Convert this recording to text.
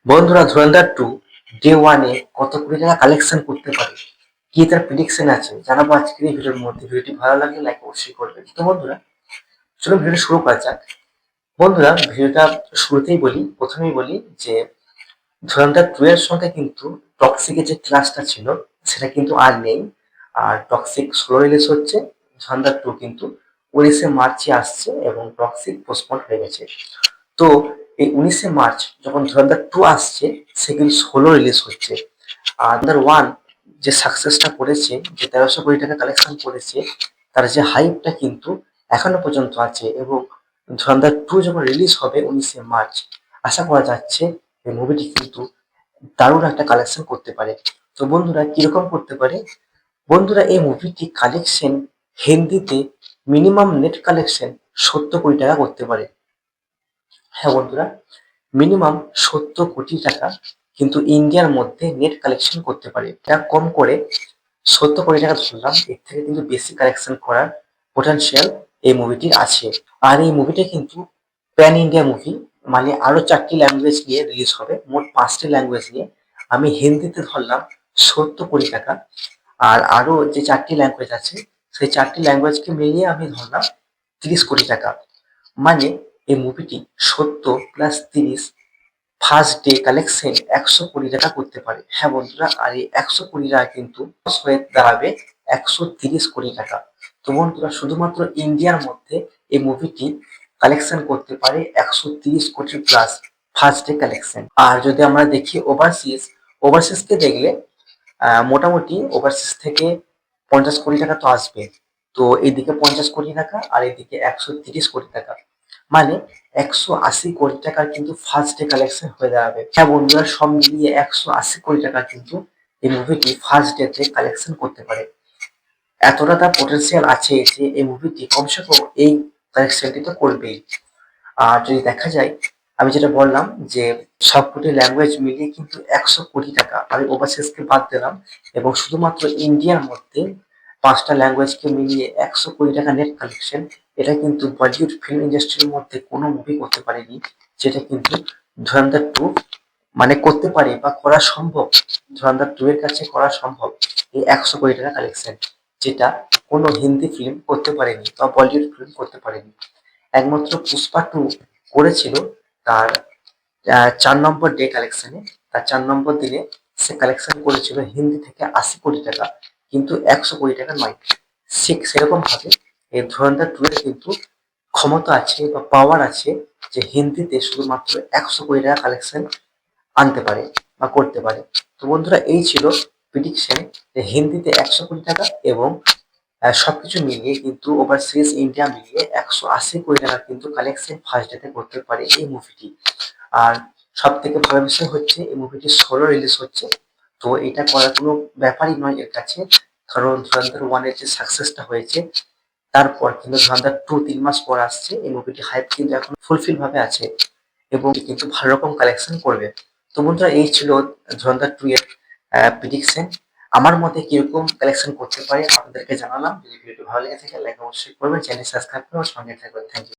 বন্ধুরা, ধুরন্ধর 2 ডে 1 এ কত কোটি টাকা কালেকশন করতে পারে, কি তার প্রেডিকশন আছে জানাবো আজকের এই ভিডিওর মধ্যে। ভিডিওটি ভালো লাগলে লাইক অবশ্যই করবেন। তো বন্ধুরা, চলো ভিডিওটা শুরু করা যাক। বন্ধুরা, ভিডিওটা শুরুতেই বলি, প্রথমেই বলি যে ধুরন্ধর 2 এর সঙ্গে কিন্তু টক্সিকের যে ক্লাসটা ছিল সেটা কিন্তু আর নেই। আর টক্সিক স্লো রিলিজ হচ্ছে, ধুরন্ধর 2 কিন্তু 19শে মার্চে আসছে এবং টক্সিক পোস্টপন্ড হয়ে গেছে। তো এই 19শে মার্চ যখন ধুরন্ধর 2 আসছে, সে কিন্তু 16 রিলিজ হচ্ছে। আর ধুরন্ধর 1 যে সাকসেসটা করেছে, যে 1300 কোটি টাকা কালেকশন করেছে, তার যে হাইপটা কিন্তু এখনো পর্যন্ত আছে। এবং ধুরন্ধর 2 যখন রিলিজ হবে 19শে মার্চ, আশা করা যাচ্ছে এই মুভিটি কিন্তু দারুণ একটা কালেকশন করতে পারে। তো বন্ধুরা, কিরকম করতে পারে? বন্ধুরা, এই মুভিটি কালেকশন হিন্দিতে মিনিমাম নেট কালেকশন 70 কোটি টাকা করতে পারে। হ্যাঁ বন্ধুরা, মিনিমাম 70 কোটি টাকা কিন্তু ইন্ডিয়ার মধ্যে নেট কালেকশন করতে পারে। এটা কম করে 70 কোটি টাকা ধরলাম, এর থেকে কিন্তু বেশি কালেকশন করার পোটেনশিয়াল এই মুভিটির আছে। আর এই মুভিটা কিন্তু প্যান ইন্ডিয়া মুভি, মানে আরো 4টি ল্যাঙ্গুয়েজ নিয়ে রিলিজ হবে, মোট 5টি ল্যাঙ্গুয়েজ নিয়ে। আমি হিন্দিতে ধরলাম 70 কোটি টাকা, আর আরো যে 4টি ল্যাঙ্গুয়েজ আছে সেই 4টি ল্যাঙ্গুয়েজকে মিলিয়ে আমি ধরলাম 30 কোটি টাকা। মানে এই মুভিটি 70 প্লাস 30 ফার্স্ট ডে কালেকশন 100 কোটি টাকা করতে পারে। হ্যাঁ বন্ধুরা, আর এই 100 কোটি টাকা কিন্তু হয়ে দাঁড়াবে 130 কোটি টাকা। তো বন্ধুরা, শুধুমাত্র ইন্ডিয়ার মধ্যে এই মুভিটি কালেকশন করতে পারে 130 কোটি প্লাস ফার্স্ট ডে কালেকশন। আর যদি আমরা দেখি ওভারসিজকে দেখলে মোটামুটি ওভারসিজ থেকে 50 কোটি টাকা তো আসবে। তো এদিকে 50 কোটি টাকা আর এদিকে 130 কোটি টাকা, মানে 180 কোটি টাকার কিন্তু ফার্স্ট ডে কালেকশন হয়ে দাঁড়াবে। হ্যাঁ বন্ধুরা, সব মিলিয়ে 180 কোটি টাকা কিন্তু এই মুভিটি ফার্স্ট ডে তে কালেকশন করতে পারে। এতটা তার পোটেনশিয়াল আছে যে এই মুভিটি কমসে কম এই কালেকশনটি তো করবেই। আর যদি দেখা যায়, আমি যেটা বললাম যে সবকটি ল্যাঙ্গুয়েজ মিলিয়ে কিন্তু 100 কোটি টাকা, আমি ওভারসিজকে বাদ দিলাম, এবং শুধুমাত্র ইন্ডিয়ার মধ্যে 5টা ল্যাঙ্গুয়েজকে মিলিয়ে 100 কোটি টাকা নেট কালেকশন। এটা কিন্তু বলিউড ফিল্ম ইন্ডাস্ট্রির মধ্যে কোনো মুভি করতে পারেনি, যেটা কিন্তু ধুরন্ধর 2 মানে করতে পারে বা করা সম্ভব। ধুরন্ধর 2 এর কাছে করা সম্ভব এই 100 কোটি টাকা কালেকশন, যেটা কোনো হিন্দি ফিল্ম করতে পারেনি বা বলিউড ফিল্ম করতে পারেনি। একমাত্র পুষ্পা 2 করেছিল তার 4 নম্বর ডে কালেকশনে। তার 4 নম্বর দিনে সে কালেকশন করেছিল হিন্দি থেকে 80 কোটি টাকা, কিন্তু 100 কোটি টাকা নয়। ঠিক সেরকম ভাবে এই ধুরন্ধর 2 এর কিন্তু ক্ষমতা আছে বা পাওয়ার আছে যে হিন্দিতে শুধুমাত্র 100 কোটি টাকা কালেকশন আনতে পারে বা করতে পারে। তো বন্ধুরা, এই ছিল প্রিডিকশন যে হিন্দিতে 100 কোটি টাকা এবং সবকিছু মিলিয়ে কিন্তু ওভারসিজ ইন্ডিয়া মিলিয়ে 180 কোটি টাকা কিন্তু কালেকশন ফার্স্ট ডেতে করতে পারে এই মুভিটি। আর সব থেকে ভালো বিষয় হচ্ছে এই মুভিটি 16 রিলিজ হচ্ছে। তো এটা করার কোনো ব্যাপারই নয় এর কাছে, কারণ ধুরন্ধর 1 এর যে সাকসেসটা হয়েছে তারপর কিন্তু ধুরন্ধর 2 3 মাস পর আসছে। এই মুভিটি হাইপ কিন্তু এখন ফুলফিল ভাবে আছে এবং কিন্তু ভালো রকম কালেকশন করবে। তো বন্ধুরা, এই ছিল ধুরন্ধর 2 এর প্রেডিকশন। আমার মতে কিরকম কালেকশন করতে পারে আপনাদেরকে জানালাম। যদি ভিডিওটি ভালো লেগে থাকে লাইক অবশ্যই করবেন, চ্যানেল সাবস্ক্রাইব করে আমার সঙ্গে থাকবেন। Thank you.